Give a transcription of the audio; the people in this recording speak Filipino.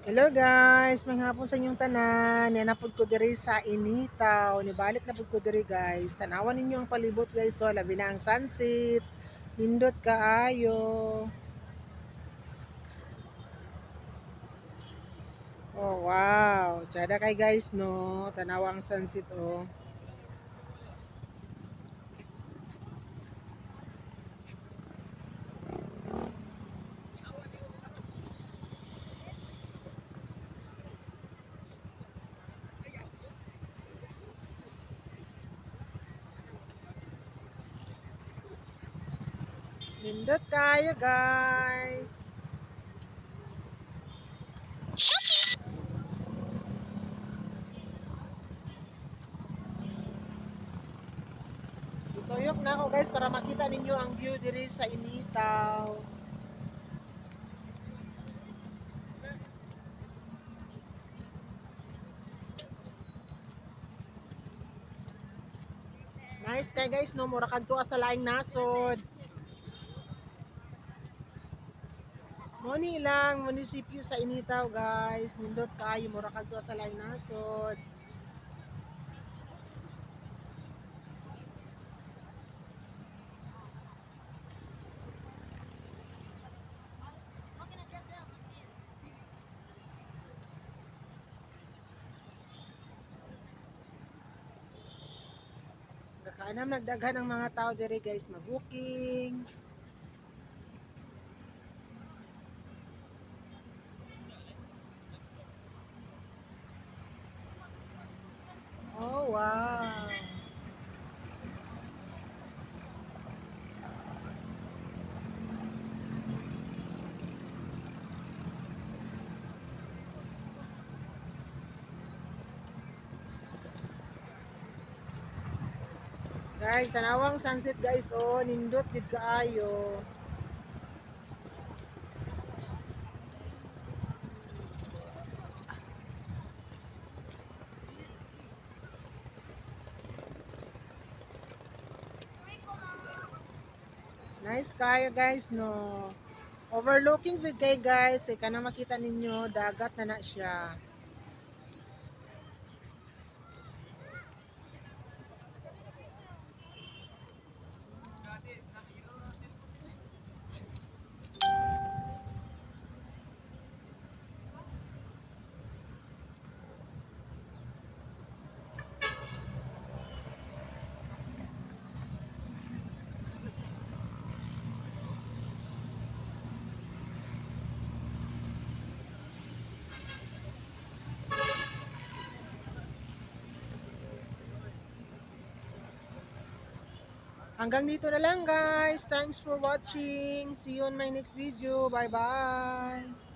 Hello guys, manghapon sa inyong tanan. Yan na pud ko diri sa Initaw. Nibalik na pud ko diri guys. Tanawan ninyo ang palibot guys. So, labi na ang sunset. Nindot kaayo. Oh wow. Tsada kay guys no. Tanawa ang sunset oh. Nindot kaayo guys. Ituyok na ako guys para makita ninyo ang view diri sa Initaw. Nice kay guys no. Mura kadto sa laing nasod. Moni lang munisipyo sa Initaw guys. Nindot kaayo mura kadto sa laing nasod. Nakaanam nagdaghan ang mga tao diri guys mag-booking. Oh wow. Guys, tanawang sunset guys oh, nindot gid kaayo. Nice kayo guys no. Overlooking with kay guys, kay kana makita ninyo dagat na siya. Hanggang dito na lang guys. Thanks for watching. See you on my next video. Bye bye.